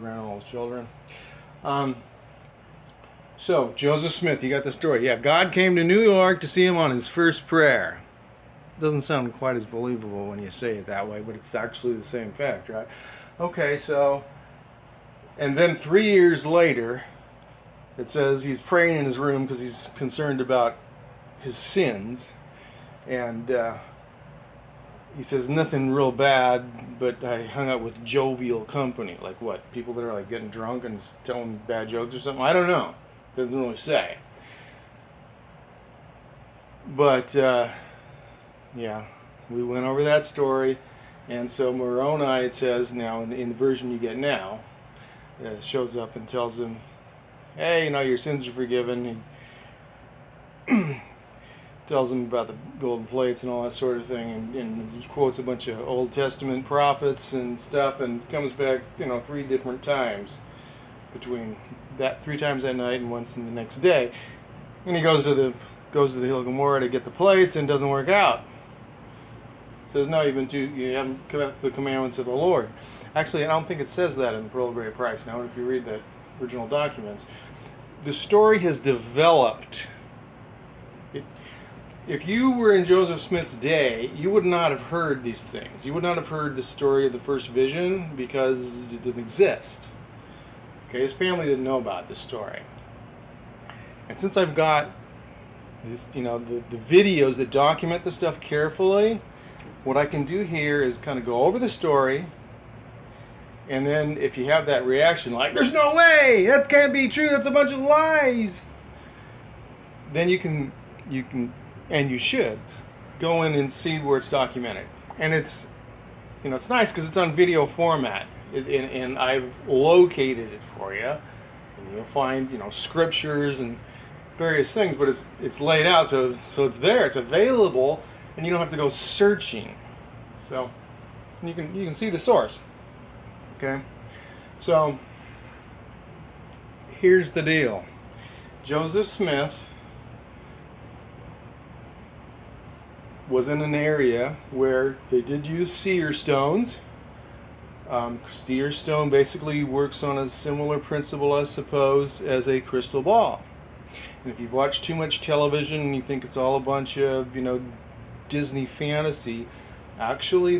grandma's children. So, Joseph Smith, you got the story. Yeah, God came to New York to see him on his first prayer. Doesn't sound quite as believable when you say it that way, but it's actually the same fact, right? Okay, so, and then 3 years later, it says he's praying in his room because he's concerned about his sins, and he says nothing real bad, but I hung out with jovial company. Like what? People that are like getting drunk and telling bad jokes or something? I don't know. Doesn't really say. But yeah, we went over that story, and so Moroni, it says now in the version you get now, shows up and tells him, hey, your sins are forgiven. He tells him about the golden plates and all that sort of thing, and quotes a bunch of Old Testament prophets and stuff, and comes back 3 different times between that 3 times that night and once in the next day. And he goes to the hill of Gomorrah to get the plates, and it doesn't work out. Says, no, you haven't kept the commandments of the Lord. Actually, I don't think it says that in the Pearl of Great Price. Now, if you read the original documents, the story has developed. If you were in Joseph Smith's day, you would not have heard these things. You would not have heard the story of the first vision because it didn't exist. Okay, his family didn't know about this story. And since I've got this, the videos that document the stuff carefully, what I can do here is kind of go over the story, and then if you have that reaction like, there's no way, that can't be true, that's a bunch of lies, then you can, and you should, go in and see where it's documented. And it's, it's nice because it's on video format, and I've located it for you, and you'll find, scriptures and various things, but it's laid out, so it's there, it's available, and you don't have to go searching. So you can see the source. Okay? So here's the deal. Joseph Smith was in an area where they did use seer stones. Seer stone basically works on a similar principle, I suppose, as a crystal ball. And if you've watched too much television and you think it's all a bunch of, Disney fantasy, actually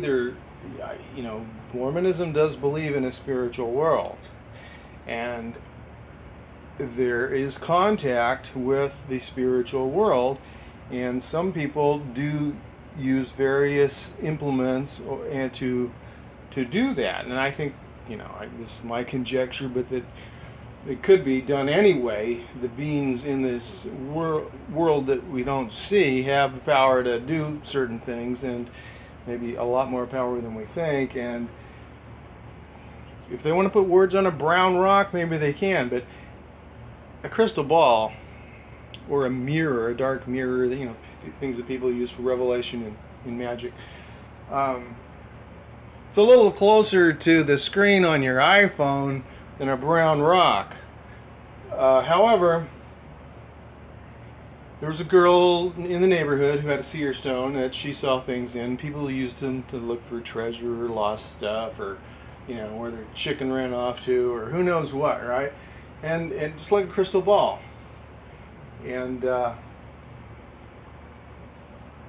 Mormonism does believe in a spiritual world. And there is contact with the spiritual world, and some people do use various implements and to do that. And I think, this is my conjecture, but that it could be done anyway. The beings in this world that we don't see have the power to do certain things, and maybe a lot more power than we think. And if they want to put words on a brown rock, maybe they can. But a crystal ball or a mirror, a dark mirror, things that people use for revelation in magic, it's a little closer to the screen on your iPhone than a brown rock. However, there was a girl in the neighborhood who had a seer stone that she saw things in. People used them to look for treasure or lost stuff, or where their chicken ran off to, or who knows what, right? And just like a crystal ball. And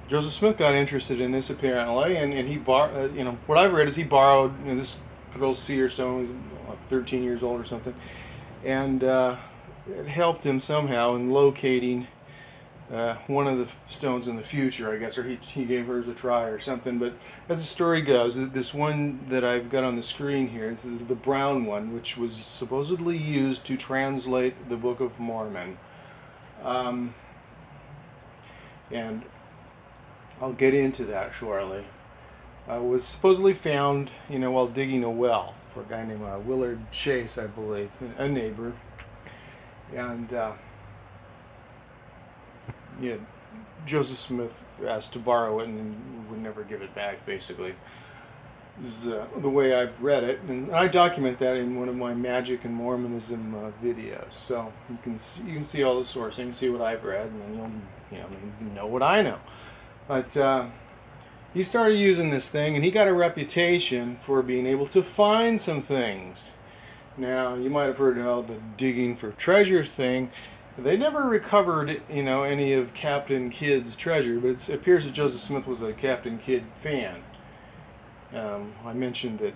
Joseph Smith got interested in this apparently, and he what I've read is he borrowed this girl's seer stone. Was like 13 years old or something, and it helped him somehow in locating one of the stones in the future, I guess, or he gave hers a try or something. But as the story goes, this one that I've got on the screen here, this is the brown one, which was supposedly used to translate the Book of Mormon, and I'll get into that shortly. Was supposedly found, while digging a well for a guy named Willard Chase, I believe, a neighbor. And Joseph Smith asked to borrow it and would never give it back, basically. This is the way I've read it, and I document that in one of my Magic and Mormonism videos. So you can see all the sourcing, you can see what I've read, and then you'll know what I know. But he started using this thing, and he got a reputation for being able to find some things. Now, you might have heard about the digging for treasure thing. They never recovered, any of Captain Kidd's treasure, but it appears that Joseph Smith was a Captain Kidd fan. I mentioned that,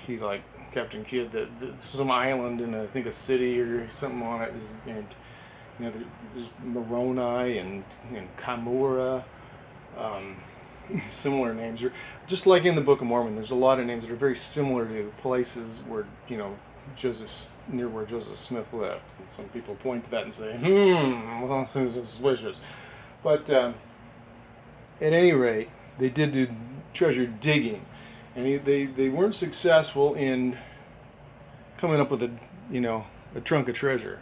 he liked Captain Kidd, that some island in, I think, a city or something on it, and, there's Moroni and Kamura, similar names. Just like in the Book of Mormon, there's a lot of names that are very similar to places where, near where Joseph Smith lived. And some people point to that and say, well, that seems suspicious. But at any rate, they did do treasure digging, and they weren't successful in coming up with a trunk of treasure.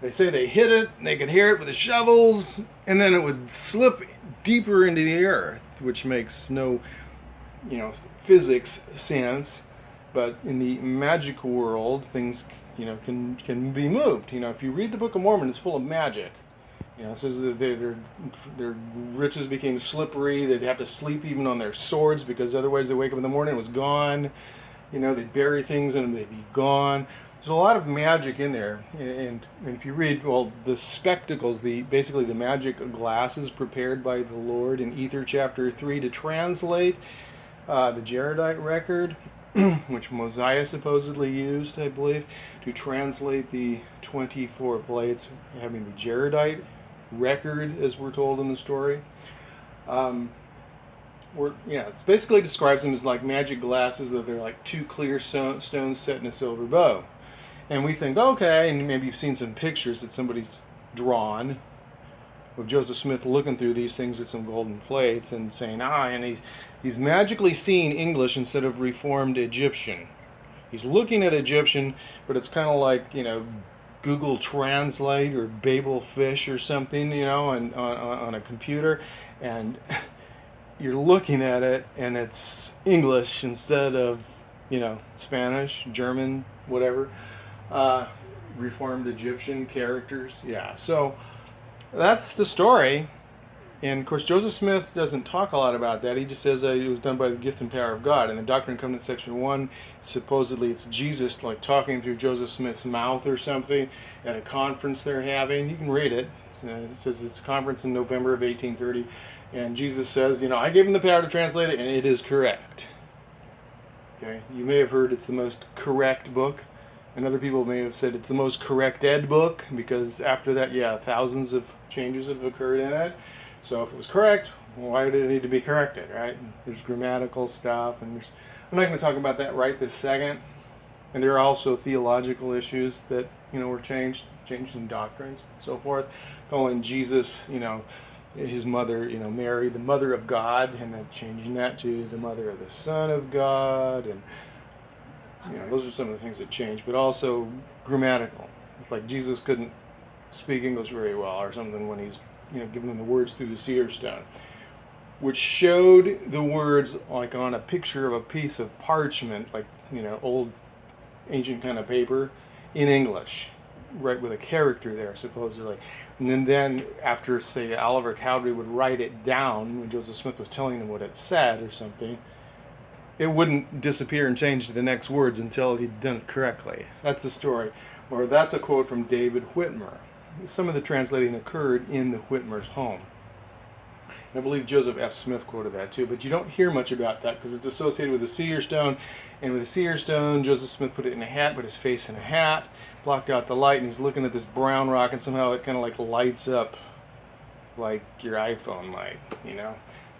They say they hit it, and they could hear it with the shovels, and then it would slip deeper into the earth, which makes no, physics sense. But in the magic world, things, can be moved. If you read the Book of Mormon, it's full of magic. It says that their riches became slippery. They'd have to sleep even on their swords because otherwise they wake up in the morning, it was gone. They'd bury things and they'd be gone. There's a lot of magic in there, and if you read, the spectacles, basically the magic glasses prepared by the Lord in Ether chapter 3 to translate the Jaredite record, which Mosiah supposedly used, I believe, to translate the 24 plates, having the Jaredite record, as we're told in the story. It basically describes them as like magic glasses, that they're like two clear stones set in a silver bow. And we think, okay, and maybe you've seen some pictures that somebody's drawn of Joseph Smith looking through these things at some golden plates and saying, and he's magically seeing English instead of Reformed Egyptian. He's looking at Egyptian, but it's kind of like, Google Translate or Babel Fish or something, on a computer, and you're looking at it and it's English instead of, Spanish, German, whatever. Reformed Egyptian characters. Yeah, so that's the story. And of course, Joseph Smith doesn't talk a lot about that. He just says it was done by the gift and power of God. In the Doctrine and Covenants section 1, supposedly it's Jesus like talking through Joseph Smith's mouth or something at a conference they're having. You can read it. It says it's a conference in November of 1830. And Jesus says, I gave him the power to translate it, and it is correct. Okay, you may have heard it's the most correct book. And other people may have said it's the most corrected book, because after that, thousands of changes have occurred in it. So if it was correct, why did it need to be corrected, right? There's grammatical stuff, and I'm not going to talk about that right this second. And there are also theological issues that, were changed in doctrines and so forth. Calling Jesus, his mother, Mary, the mother of God, and then changing that to the mother of the Son of God, and those are some of the things that change, but also grammatical. It's like Jesus couldn't speak English very well or something when he's, giving them the words through the seer stone, which showed the words like on a picture of a piece of parchment, like, old ancient kind of paper in English, right, with a character there, supposedly. And then after, say, Oliver Cowdery would write it down when Joseph Smith was telling him what it said or something, it wouldn't disappear and change to the next words until he'd done it correctly. That's the story. Or that's a quote from David Whitmer. Some of the translating occurred in the Whitmer's home. And I believe Joseph F. Smith quoted that too, but you don't hear much about that because it's associated with the seer stone. And with the seer stone, Joseph Smith put it in a hat, put his face in a hat, blocked out the light, and he's looking at this brown rock, and somehow it kind of like lights up like your iPhone might,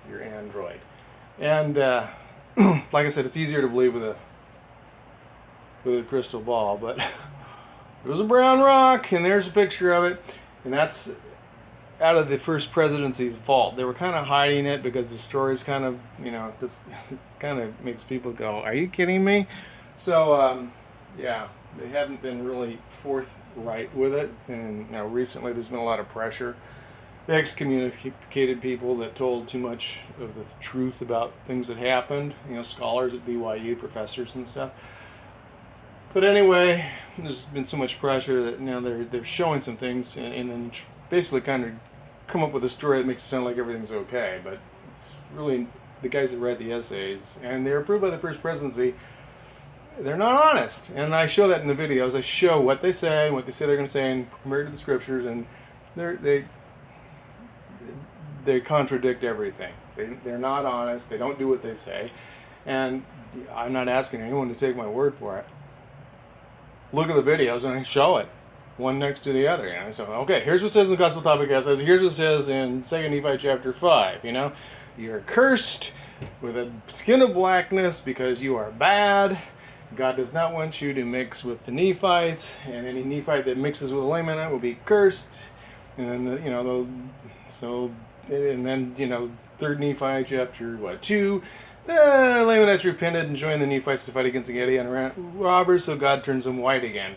your Android. And like I said, it's easier to believe with a crystal ball, but it was a brown rock, and there's a picture of it, and that's out of the first presidency's vault. They were kind of hiding it because the story's kind of, just kind of makes people go, "Are you kidding me?" So, they haven't been really forthright with it, and recently there's been a lot of pressure. They excommunicated people that told too much of the truth about things that happened, scholars at BYU, professors and stuff. But anyway, there's been so much pressure that they're showing some things and then basically kind of come up with a story that makes it sound like everything's okay. But it's really the guys that write the essays, and they're approved by the First Presidency, they're not honest. And I show that in the videos. I show what they say they're going to say, and compared to the scriptures, and they contradict everything. They're not honest. They don't do what they say. And I'm not asking anyone to take my word for it. Look at the videos and I show it, one next to the other. You know? So, okay, here's what it says in the Gospel Topic Essays. Here's what it says in 2 Nephi chapter 5. You know, you're cursed with a skin of blackness because you are bad. God does not want you to mix with the Nephites, and any Nephite that mixes with a Lamanite will be cursed. And then, you know, and then, you know, 3 Nephi chapter 2. The Lamanites repented and joined the Nephites to fight against the Gideon robbers, so God turns them white again.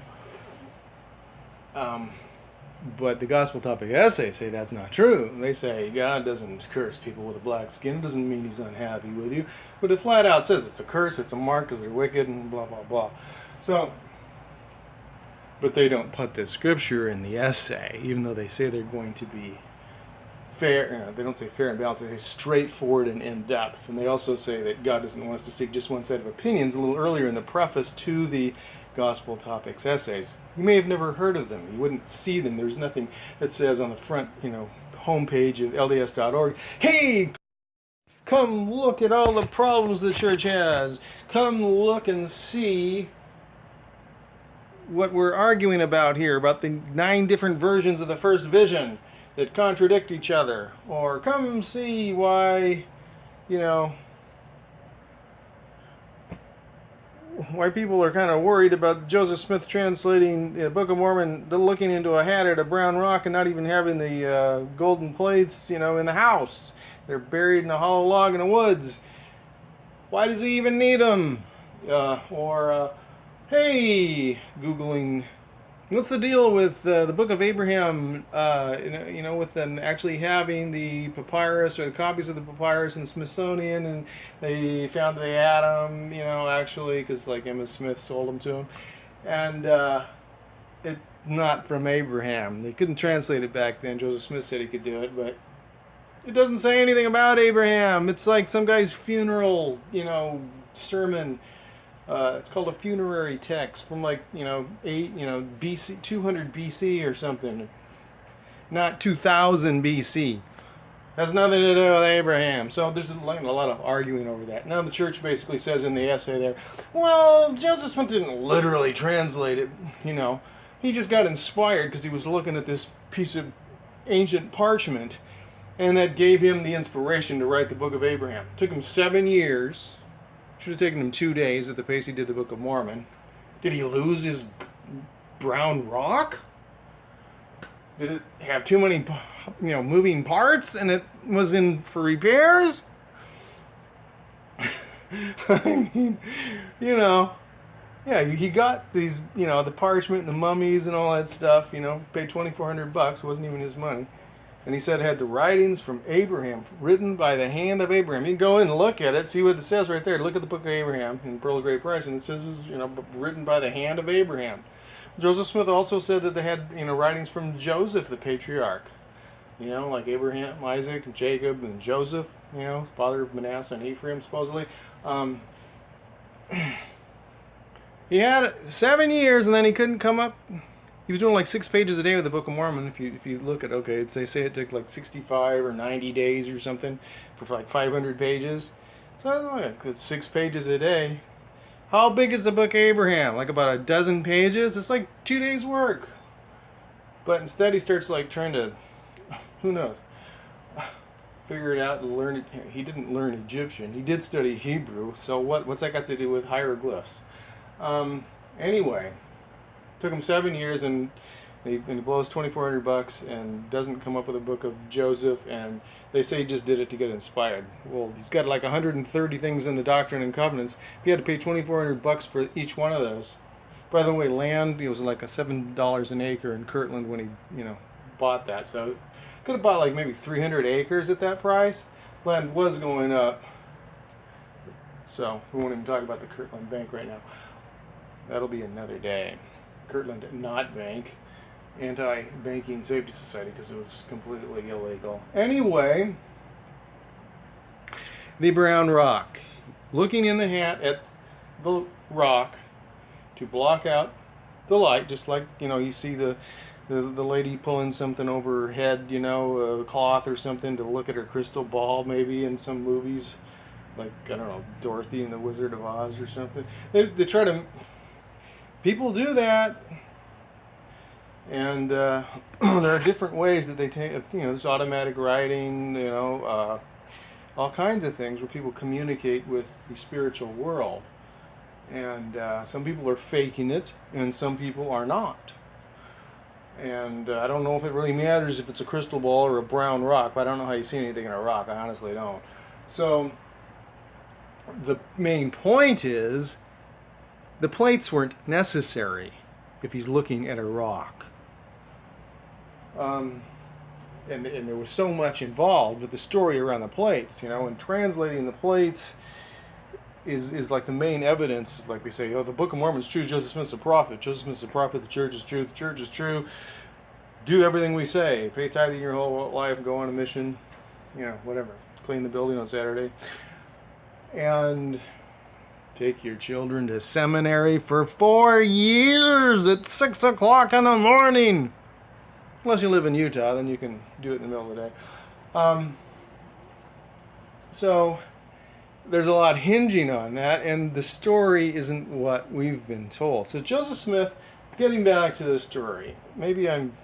But the Gospel Topic Essays say that's not true. They say God doesn't curse people with a black skin. It doesn't mean he's unhappy with you. But it flat out says it's a curse, it's a mark because they're wicked and blah, blah, blah. So, but they don't put the scripture in the essay, even though they say they're going to be fair. You know, they don't say fair and balanced, they say straightforward and in-depth. And they also say that God doesn't want us to seek just one set of opinions. A little earlier in the preface to the Gospel Topics Essays, you may have never heard of them. You wouldn't see them. There's nothing that says on the front, you know, homepage of LDS.org, hey, come look at all the problems the church has. Come look and see what we're arguing about here, about the 9 different versions of the first vision that contradict each other. Or come see why, you know, why people are kind of worried about Joseph Smith translating the Book of Mormon, looking into a hat at a brown rock and not even having the golden plates, you know, in the house. They're buried in a hollow log in the woods. Why does he even need them? Hey, Googling, what's the deal with the Book of Abraham, you know, with them actually having the papyrus or the copies of the papyrus in the Smithsonian, and they found the Adam, you know, actually, because like Emma Smith sold them to him, and it's not from Abraham. They couldn't translate it back then. Joseph Smith said he could do it, but it doesn't say anything about Abraham. It's like some guy's funeral, you know, sermon. It's called a funerary text from like, you know, BC, 200 BC or something. Not 2000 BC. Has nothing to do with Abraham. So there's a lot of arguing over that. Now the church basically says in the essay there, well, Joseph Smith didn't literally translate it, you know. He just got inspired because he was looking at this piece of ancient parchment, and that gave him the inspiration to write the Book of Abraham. It took him 7 years. Should have taken him 2 days at the pace he did the Book of Mormon. Did he lose his brown rock? Did it have too many, you know, moving parts and it was in for repairs? I mean, you know, yeah, he got these, you know, the parchment and the mummies and all that stuff, you know, paid $2,400. It wasn't even his money. And he said it had the writings from Abraham, written by the hand of Abraham. You can go in and look at it, see what it says right there. Look at the Book of Abraham in Pearl of Great Price, and it says, you know, written by the hand of Abraham. Joseph Smith also said that they had, you know, writings from Joseph, the patriarch. You know, like Abraham, Isaac, and Jacob, and Joseph, you know, father of Manasseh and Ephraim, supposedly. He had 7 years, and then he couldn't come up. He was doing like 6 pages a day with the Book of Mormon. If you look at, okay, they say it took like 65 or 90 days or something for like 500 pages. So it's 6 pages a day. How big is the Book of Abraham? Like about a dozen pages? It's like 2 days work. But instead he starts like trying to, who knows, figure it out and learn it. He didn't learn Egyptian. He did study Hebrew. So what's that got to do with hieroglyphs? Anyway. Took him 7 years, and he blows $2,400 and doesn't come up with a book of Joseph, and they say he just did it to get inspired. Well, he's got like 130 things in the Doctrine and Covenants. He had to pay $2,400 for each one of those. By the way, land, it was like a $7 an acre in Kirtland when he, you know, bought that. So could have bought like maybe 300 acres at that price. Land was going up. So we won't even talk about the Kirtland Bank right now. That'll be another day. Kirtland not bank, anti-banking safety society, because it was completely illegal. Anyway, the brown rock. Looking in the hat at the rock, to block out the light, just like, you see the lady pulling something over her head, a cloth or something to look at her crystal ball, maybe in some movies, like, I don't know, Dorothy and the Wizard of Oz or something. They try to, people do that, and there are different ways that they take, there's automatic writing, all kinds of things where people communicate with the spiritual world. And some people are faking it, and some people are not. And I don't know if it really matters if it's a crystal ball or a brown rock, but I don't know how you see anything in a rock. I honestly don't. So the main point is the plates weren't necessary if he's looking at a rock. And there was so much involved with the story around the plates, and translating the plates is like the main evidence. Like they say, the Book of Mormon is true, Joseph Smith's a prophet. Joseph Smith's a prophet, the church is true, the church is true. Do everything we say. Pay tithing your whole life, go on a mission, whatever. Clean the building on Saturday. And take your children to seminary for 4 years at 6 o'clock in the morning. Unless you live in Utah, then you can do it in the middle of the day. So there's a lot hinging on that, and the story isn't what we've been told. So Joseph Smith, getting back to the story, maybe I'm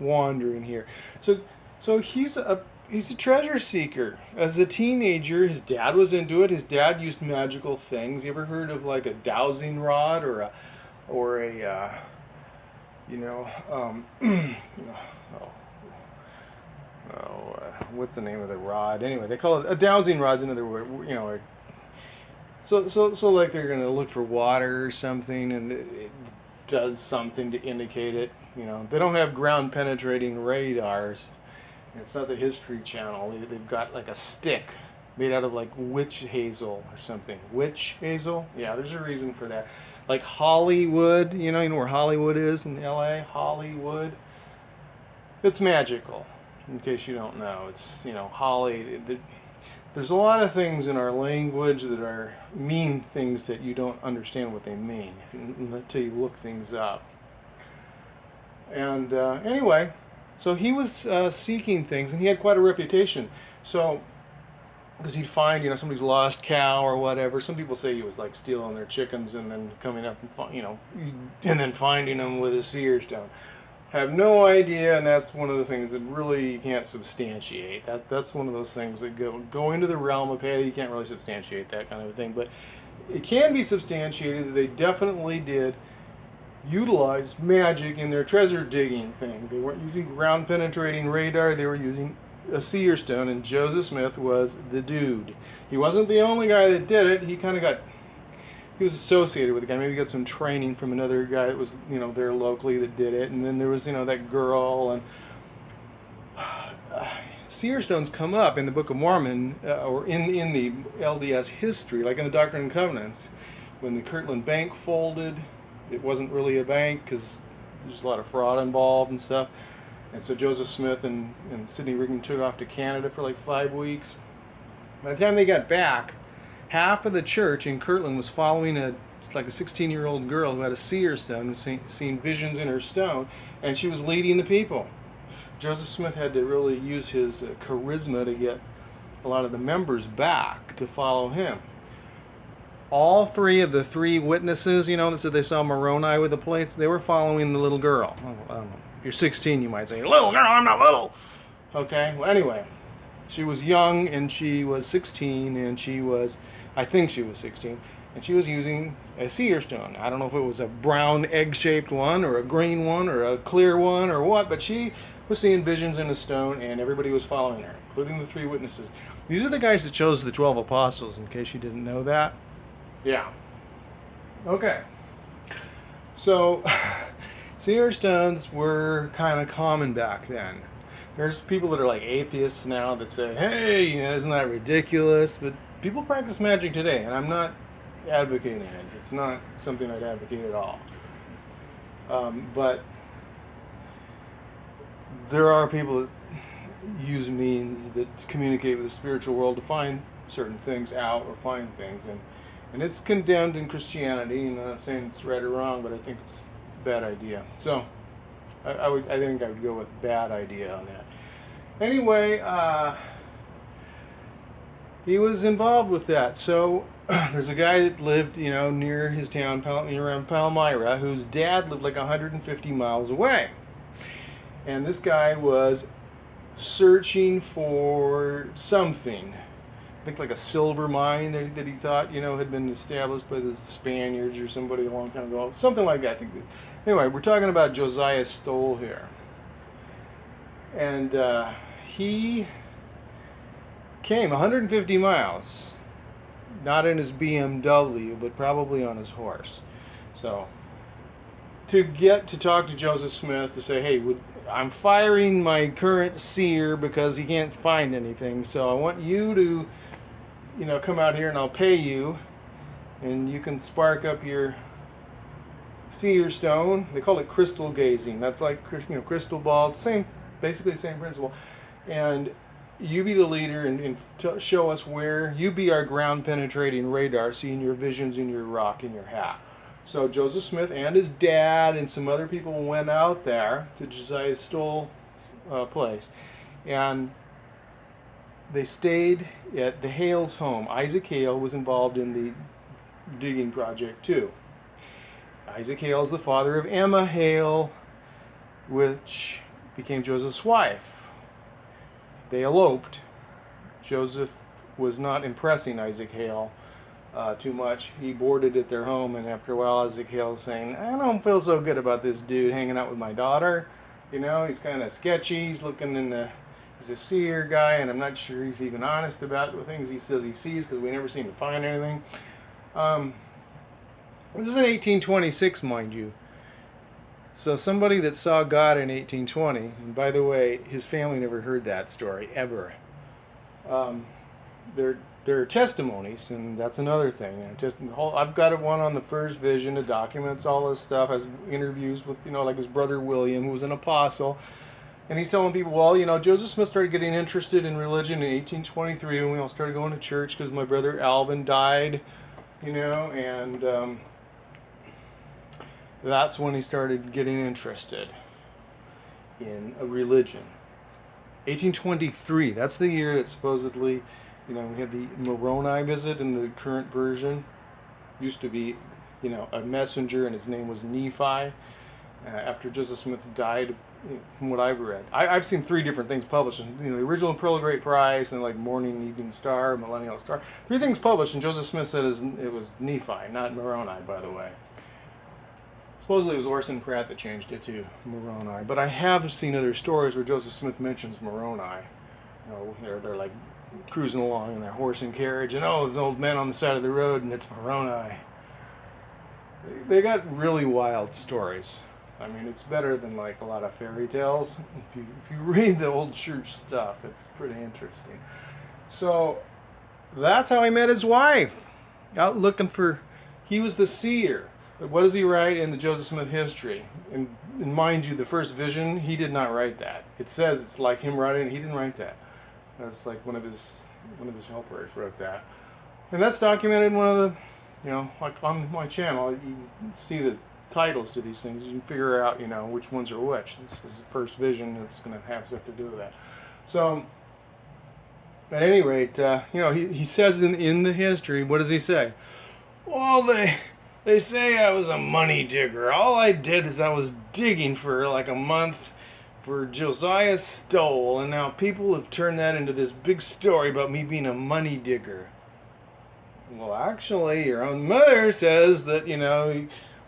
wandering here. So he's a treasure seeker. As a teenager, his dad was into it. His dad used magical things. You ever heard of like a dowsing rod or a what's the name of the rod? Anyway, they call it a dowsing rod's another word. So like they're gonna look for water or something, and it does something to indicate it. They don't have ground penetrating radars. It's not the History Channel. They've got like a stick made out of like witch hazel or something. Witch hazel? Yeah, there's a reason for that. Like Hollywood, you know where Hollywood is in LA? Hollywood. It's magical, in case you don't know. It's, there's a lot of things in our language that mean things that you don't understand what they mean until you look things up. And anyway, so he was seeking things, and he had quite a reputation. So, because he'd find, somebody's lost cow or whatever. Some people say he was like stealing their chickens and then coming up and and then finding them with a seer stone. Have no idea, and that's one of the things that really you can't substantiate. That's one of those things that go into the realm of, hey, you can't really substantiate that kind of a thing. But it can be substantiated that they definitely did utilize magic in their treasure digging thing. They weren't using ground penetrating radar, they were using a seer stone, and Joseph Smith was the dude. He wasn't the only guy that did it. He was associated with the guy. Maybe he got some training from another guy that was, there locally that did it. And then there was, that girl. And seer stones come up in the Book of Mormon, or in the LDS history, like in the Doctrines and Covenants. When the Kirtland Bank folded, it wasn't really a bank because there's a lot of fraud involved and stuff. And so Joseph Smith and Sidney Rigdon took off to Canada for like 5 weeks. By the time they got back, half of the church in Kirtland was following a 16-year-old girl who had a seer stone, seen visions in her stone, and she was leading the people. Joseph Smith had to really use his charisma to get a lot of the members back to follow him. All 3 of the 3 witnesses, that said they saw Moroni with the plates, they were following the little girl. I don't know. If you're 16, you might say, little girl, I'm not little. Okay, well, anyway, she was young, and she was 16, and I think she was 16, and she was using a seer stone. I don't know if it was a brown egg-shaped one, or a green one, or a clear one, or what, but she was seeing visions in the stone, and everybody was following her, including the 3 witnesses. These are the guys that chose the 12 apostles, in case you didn't know that. Yeah. Okay. So, seer stones were kind of common back then. There's people that are like atheists now that say, hey, isn't that ridiculous? But people practice magic today, and I'm not advocating it. It's not something I'd advocate at all. But there are people that use means that communicate with the spiritual world to find certain things out or find things. And it's condemned in Christianity, and I'm not saying it's right or wrong, but I think it's a bad idea. So I think I would go with bad idea on that. Anyway, he was involved with that. So there's a guy that lived, near his town, around Palmyra, whose dad lived like 150 miles away. And this guy was searching for something. I think like a silver mine that he thought, had been established by the Spaniards or somebody a long time ago. Something like that. Anyway, we're talking about Josiah Stoll here. And he came 150 miles, not in his BMW, but probably on his horse. So, to get to talk to Joseph Smith to say, hey, I'm firing my current seer because he can't find anything, so I want you to, come out here and I'll pay you, and you can spark up your seer stone. They call it crystal gazing. That's like, crystal ball, basically the same principle. And you be the leader and show us where, you be our ground penetrating radar, seeing your visions in your rock in your hat. So Joseph Smith and his dad and some other people went out there to Josiah Stoll's place, and they stayed at the Hale's home. Isaac Hale was involved in the digging project too. Isaac Hale is the father of Emma Hale, which became Joseph's wife. They eloped. Joseph was not impressing Isaac Hale too much. He boarded at their home, and after a while Isaac Hale was saying, I don't feel so good about this dude hanging out with my daughter. He's kind of sketchy. He's a seer guy, and I'm not sure he's even honest about the things he says he sees, because we never seem to find anything. This is in 1826, mind you. So somebody that saw God in 1820, and by the way, his family never heard that story, ever. There are testimonies, and that's another thing. I've got one on the first vision. It documents all this stuff, has interviews with, like his brother William, who was an apostle. And he's telling people, well, Joseph Smith started getting interested in religion in 1823, when we all started going to church because my brother Alvin died, and that's when he started getting interested in a religion. 1823, that's the year that supposedly, we had the Moroni visit in the current version. Used to be, a messenger, and his name was Nephi. After Joseph Smith died, from what I've read. I've seen 3 different things published. The original Pearl of Great Price, and like Morning, Evening Star, Millennial Star. 3 things published, and Joseph Smith said it was Nephi, not Moroni, by the way. Supposedly it was Orson Pratt that changed it to Moroni, but I have seen other stories where Joseph Smith mentions Moroni. They're like cruising along in their horse and carriage, and there's old men on the side of the road, and it's Moroni. They got really wild stories. I mean, it's better than like a lot of fairy tales. If you read the old church stuff, it's pretty interesting. So that's how he met his wife. Out looking for, he was the seer. But what does he write in the Joseph Smith history? And mind you, the first vision, he did not write that. It says it's like him writing. He didn't write that. That's like one of his helpers wrote that. And that's documented in one of the, like on my channel. You can see the titles to these things. You can figure out, which ones are which. This is the first vision that's going to have stuff to do with that. So, at any rate, he says in the history, what does he say? Well, they say I was a money digger. All I did is I was digging for like a month for Josiah Stoll, and now people have turned that into this big story about me being a money digger. Well, actually, your own mother says that,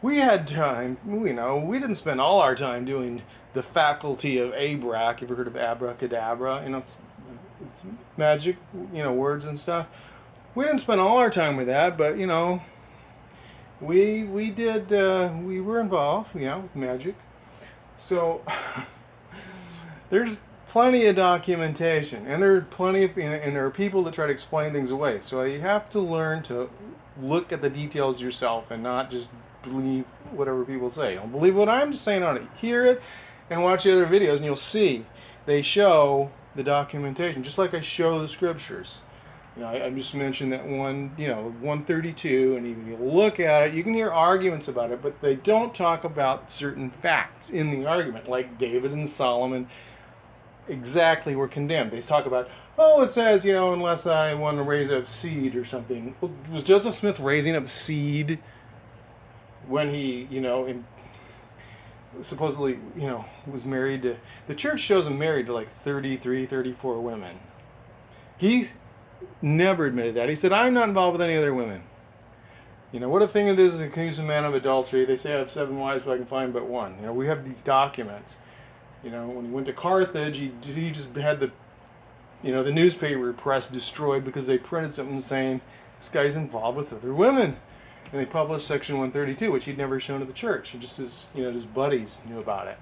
we had time, we didn't spend all our time doing the faculty of Abrac. You ever heard of abracadabra? It's magic, words and stuff. We didn't spend all our time with that, but, we were involved, with magic. So, there's plenty of documentation, and there are people that try to explain things away. So you have to learn to look at the details yourself and not just believe whatever people say. Don't believe what I'm saying on it. Hear it and watch the other videos, and you'll see they show the documentation, just like I show the scriptures. You know, I just mentioned that one, you know, 132, and if you look at it, you can hear arguments about it, but they don't talk about certain facts in the argument, like David and Solomon exactly were condemned. They talk about, oh, it says, you know, unless I want to raise up seed or something. Well, was Joseph Smith raising up seed when he, you know, supposedly, you know, was married to, the church shows him married to like 33, 34 women. He never admitted that. He said, I'm not involved with any other women. You know, what a thing it is to accuse a man of adultery. They say I have 7 wives, but I can find but one. You know, we have these documents. You know, when he went to Carthage, he just had the, you know, the newspaper press destroyed because they printed something saying this guy's involved with other women. And they published section 132, which he'd never shown to the church. And just his, you know, his buddies knew about it.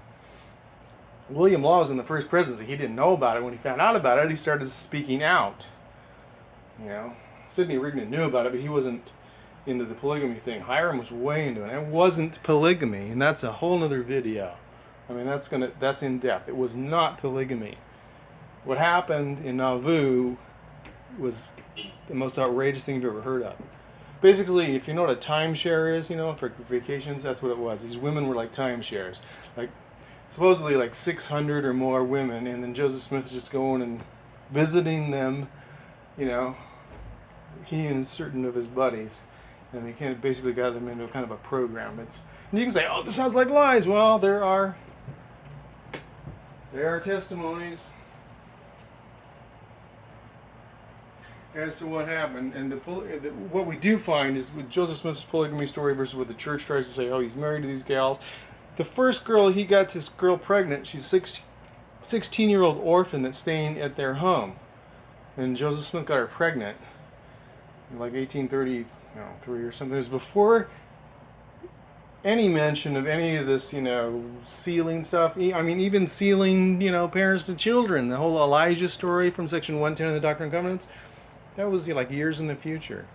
William Law was in the first presidency. He didn't know about it. When he found out about it, he started speaking out. You know, Sidney Rigdon knew about it, but he wasn't into the polygamy thing. Hiram was way into it. It wasn't polygamy, and that's a whole other video. I mean, that's in depth. It was not polygamy. What happened in Nauvoo was the most outrageous thing you've ever heard of. Basically, if you know what a timeshare is, you know, for vacations, that's what it was. These women were like timeshares. Like, supposedly like 600 or more women, and then Joseph Smith's just going and visiting them, you know, he and certain of his buddies, and they kind of basically got them into kind of a program. And you can say, oh, this sounds like lies. Well, there are testimonies as to what happened, and what we do find is with Joseph Smith's polygamy story versus what the church tries to say, oh, he's married to these gals. The first girl, he got this girl pregnant. She's a 16-year-old orphan that's staying at their home, and Joseph Smith got her pregnant in like 1833 or something. It was before any mention of any of this, you know, sealing stuff. I mean, even sealing, you know, parents to children. The whole Elijah story from section 110 of the Doctrine and Covenants, that was, you know, like years in the future.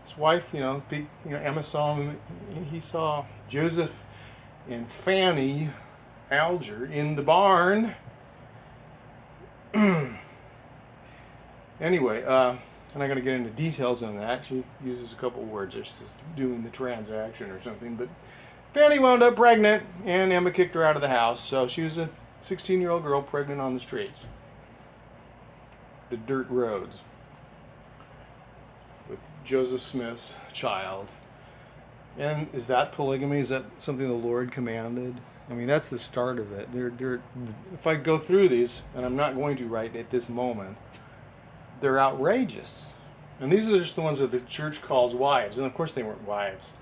His wife, you know, Emma saw him. He saw Joseph and Fanny Alger in the barn. Anyway, I'm not going to get into details on that. She uses a couple words. She's doing the transaction or something. But Fanny wound up pregnant, and Emma kicked her out of the house. So she was a 16-year-old girl pregnant on the streets, the dirt roads, with Joseph Smith's child. And is that polygamy? Is that something the Lord commanded? I mean, that's the start of it. If I go through these, and I'm not going to right at this moment, they're outrageous. And these are just the ones that the church calls wives. And of course they weren't wives.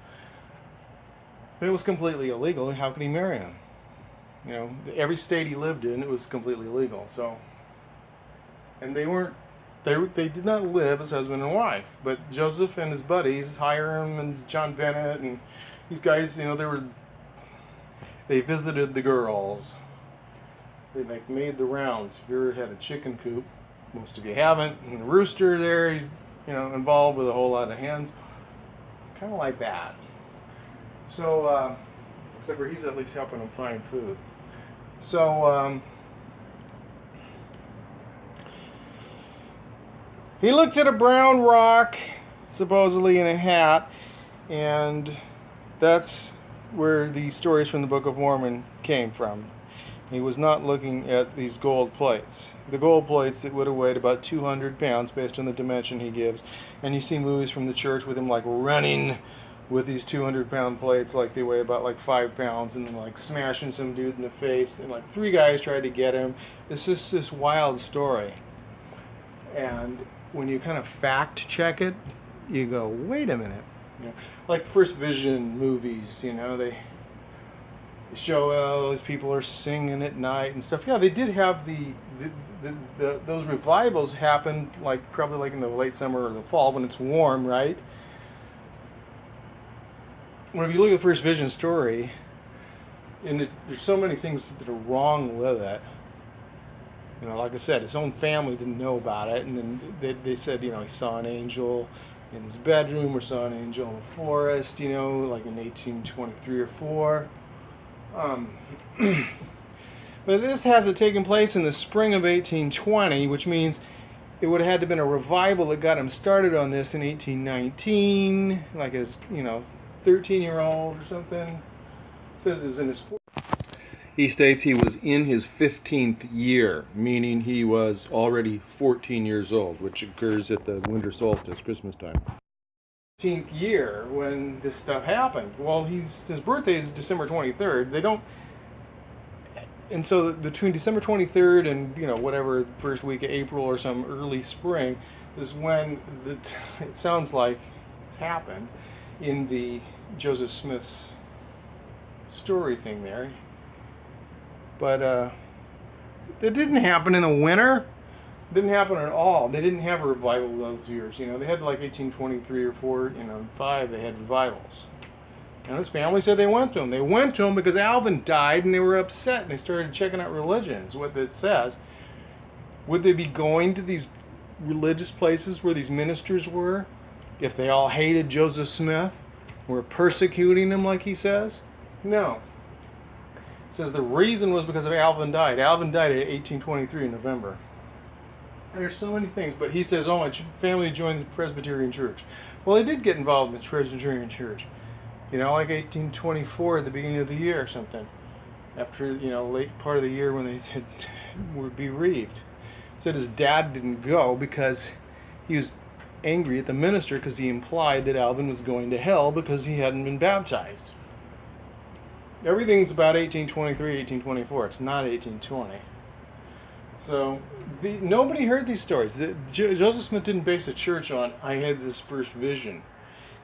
But it was completely illegal. How could he marry them? You know, every state he lived in, it was completely illegal. So, and they did not live as husband and wife. But Joseph and his buddies, Hiram and John Bennett, and these guys, you know, they visited the girls. They like made the rounds. If you ever had a chicken coop, most of you haven't. And the rooster there, he's, you know, involved with a whole lot of hens. Kind of like that. So, except for he's at least helping them find food. So, he looked at a brown rock, supposedly in a hat, and that's where the stories from the Book of Mormon came from. He was not looking at these gold plates. The gold plates that would have weighed about 200 pounds based on the dimension he gives. And you see movies from the church with him like running with these 200-pound plates like they weigh about like 5 pounds, and then like smashing some dude in the face, and like 3 guys tried to get him. It's just this wild story. And when you kind of fact check it, you go, wait a minute. You know, like First Vision movies, you know, they show, oh, these people are singing at night and stuff. Yeah, they did have those revivals happen like probably like in the late summer or the fall when it's warm, right? Well, if you look at the First Vision story, and there's so many things that are wrong with it. You know, like I said, his own family didn't know about it, and then they said, you know, he saw an angel in his bedroom, or saw an angel in the forest, you know, like in 1823 or 4. But this hasn't taken place in the spring of 1820, which means it would have had to have been a revival that got him started on this in 1819, like a 13-year-old or something. It says it was in his. He states he was in his 15th year, meaning he was already 14 years old, which occurs at the winter solstice, Christmas time. 15th year when this stuff happened. Well, his birthday is December 23rd. They don't. And so between December 23rd and, whatever, first week of April or some early spring is when it sounds like it's happened in the Joseph Smith's story thing there. But it didn't happen in the winter. It didn't happen at all. They didn't have a revival those years. They had like 1823 or 4, 5, they had revivals. And his family said they went to him. They went to him because Alvin died and they were upset and they started checking out religions, what it says. Would they be going to these religious places where these ministers were if they all hated Joseph Smith, were persecuting him like he says? No. It says the reason was because of Alvin died. Alvin died in 1823 in November. There's so many things, but he says, oh, my family joined the Presbyterian Church. Well, they did get involved in the Presbyterian Church. Like 1824 at the beginning of the year or something. After, late part of the year when they were bereaved. Said his dad didn't go because he was angry at the minister because he implied that Alvin was going to hell because he hadn't been baptized. Everything's about 1823, 1824. It's not 1820. So, nobody heard these stories. Joseph Smith didn't base a church on, I had this first vision.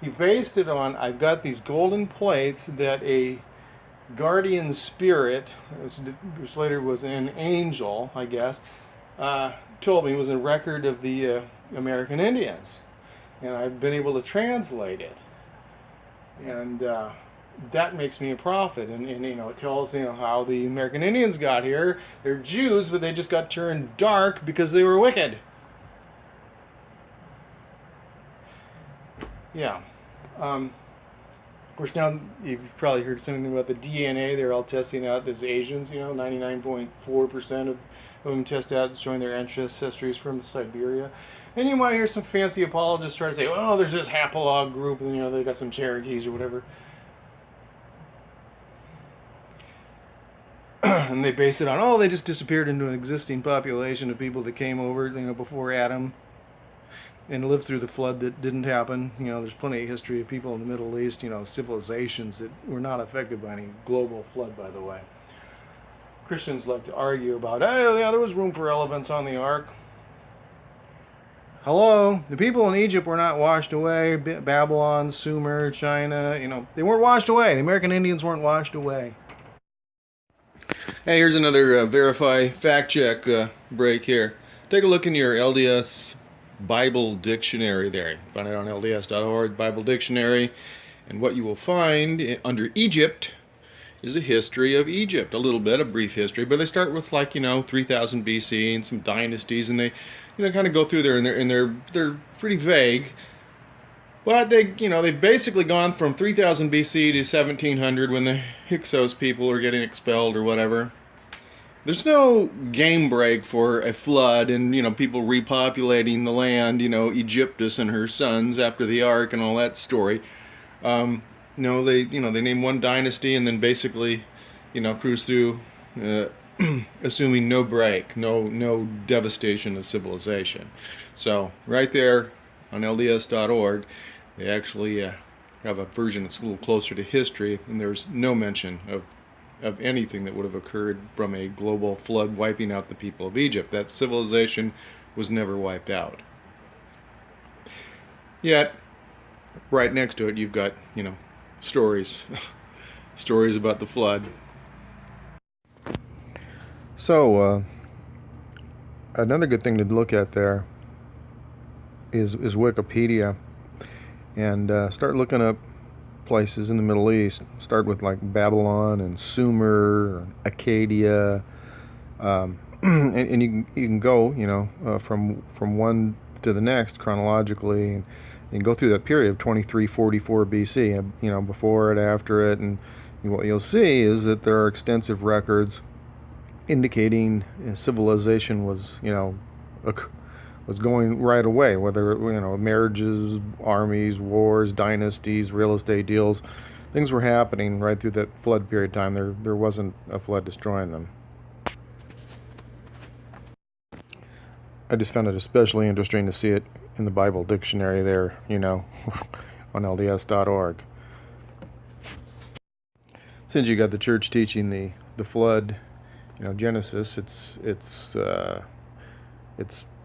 He based it on, I've got these golden plates that a guardian spirit, which later was an angel, I guess, told me was a record of the American Indians. And I've been able to translate it. And that makes me a prophet. And it tells, how the American Indians got here. They're Jews, but they just got turned dark because they were wicked. Yeah. Of course, now you've probably heard something about the DNA. They're all testing out as Asians. 99.4% of them test out showing their ancestries from Siberia. And you might hear some fancy apologists try to say, "Oh, there's this hapalog group, and they got some Cherokees or whatever." And they base it on, they just disappeared into an existing population of people that came over, before Adam. And lived through the flood that didn't happen. There's plenty of history of people in the Middle East, civilizations that were not affected by any global flood, by the way. Christians like to argue about, there was room for elephants on the ark. Hello? The people in Egypt were not washed away. Babylon, Sumer, China, they weren't washed away. The American Indians weren't washed away. Hey, here's another verify fact check break here. Take a look in your LDS Bible dictionary there. Find it on ldsorg, Bible dictionary. And what you will find under Egypt is a history of Egypt. A little bit, a brief history. But they start with 3000 BC and some dynasties. And they, kind of go through there. And they're pretty vague. But they've basically gone from 3000 BC to 1700 when the Hyksos people are getting expelled or whatever. There's no game break for a flood and, people repopulating the land, Egyptus and her sons after the ark and all that story. They name one dynasty and then basically, cruise through, assuming no break, no devastation of civilization. So right there on LDS.org, they actually have a version that's a little closer to history, and there's no mention of anything that would have occurred from a global flood wiping out the people of Egypt. That civilization was never wiped out. Yet, right next to it, you've got, stories. Stories about the flood. So, another good thing to look at there is Wikipedia. And start looking up places in the Middle East. Start with Babylon and Sumer, Acadia, and you can go from one to the next chronologically, and go through that period of 2344 BC, before it, after it, and what you'll see is that there are extensive records indicating civilization was was going right away, whether, marriages, armies, wars, dynasties, real estate deals. Things were happening right through that flood period of time. There wasn't a flood destroying them. I just found it especially interesting to see it in the Bible dictionary there, on ldsorg. Since you got the church teaching the flood, Genesis, it's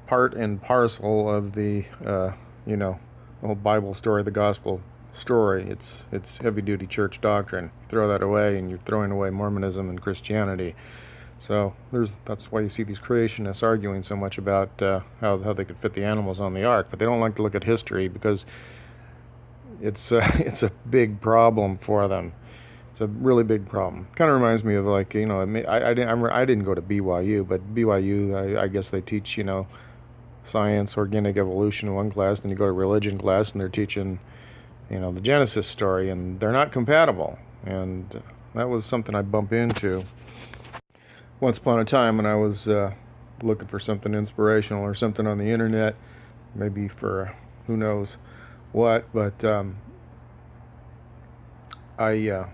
part and parcel of the the whole Bible story, the gospel story. It's heavy-duty church doctrine. Throw that away, and you're throwing away Mormonism and Christianity. So that's why you see these creationists arguing so much about how they could fit the animals on the ark, but they don't like to look at history because it's a big problem for them. It's a really big problem. Kind of reminds me of, like, I didn't go to BYU, but BYU, I guess they teach science, organic evolution in one class, then you go to religion class and they're teaching the Genesis story, and they're not compatible. And that was something I bump into once upon a time when I was looking for something inspirational or something on the internet, maybe for who knows what, but I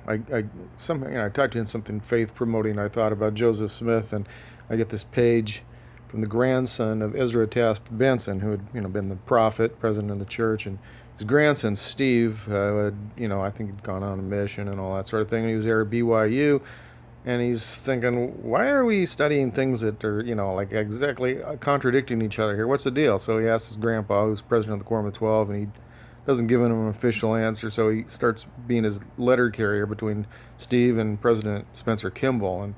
typed in something faith promoting. I thought about Joseph Smith, and I get this page from the grandson of Ezra Taft Benson, who had been the prophet, president of the church, and his grandson Steve had I think he'd gone on a mission and all that sort of thing. And he was there at BYU. And he's thinking, why are we studying things that are, like exactly contradicting each other here? What's the deal? So he asks his grandpa, who's president of the Quorum of 12, and he doesn't give him an official answer. So he starts being his letter carrier between Steve and President Spencer Kimball. And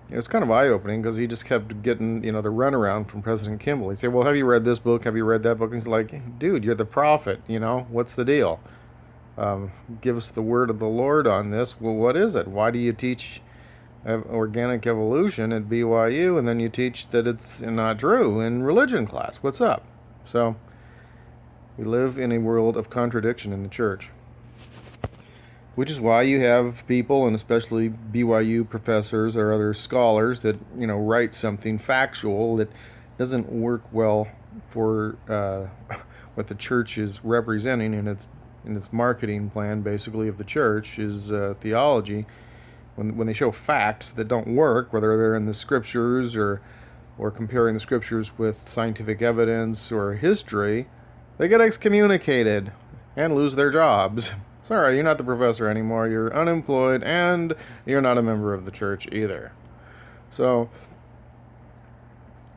it's kind of eye-opening because he just kept getting, the runaround from President Kimball. He'd say, well, have you read this book? Have you read that book? And he's like, dude, you're the prophet, what's the deal? Give us the word of the Lord on this. Well, what is it? Why do you teach organic evolution at BYU, and then you teach that it's not true in religion class? What's up? So we live in a world of contradiction in the church, which is why you have people, and especially BYU professors or other scholars, that write something factual that doesn't work well for what the church is representing in its marketing plan, basically, of the church is theology. When they show facts that don't work, whether they're in the scriptures or comparing the scriptures with scientific evidence or history, they get excommunicated and lose their jobs. Sorry, you're not the professor anymore. You're unemployed, and you're not a member of the church either. So,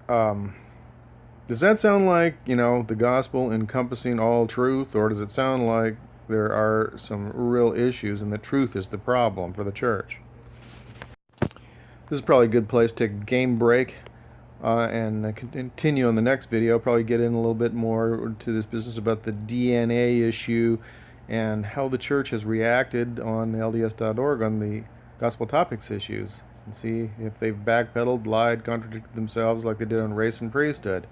does that sound like, the gospel encompassing all truth, or does it sound like there are some real issues and the truth is the problem for the church? This is probably a good place to take a game break and continue on the next video. Probably get in a little bit more to this business about the DNA issue and how the church has reacted on LDS.org on the gospel topics issues, and see if they've backpedaled, lied, contradicted themselves like they did on race and priesthood.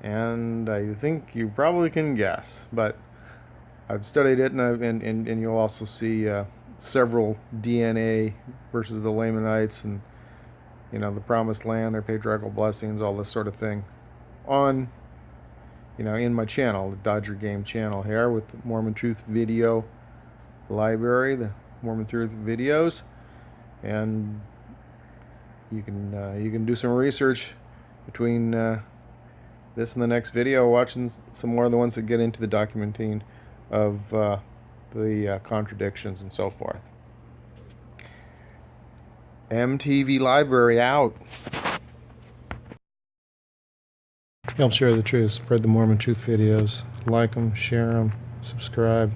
And I think you probably can guess, but I've studied it, and you'll also see several DNA versus the Lamanites, and the promised land, their patriarchal blessings, all this sort of thing on in my channel, the Dodger Game channel here, with the Mormon Truth video library, the Mormon Truth videos. And you can do some research between this and the next video, watching some more of the ones that get into the documenting of the contradictions and so forth. MTV Library out. Help share the truth. Spread the Mormon Truth videos. Like them, share them, subscribe,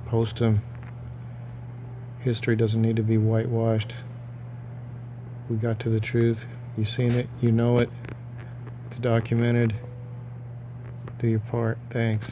post them. History doesn't need to be whitewashed. We got to the truth. You've seen it. You know it. It's documented. Do your part. Thanks.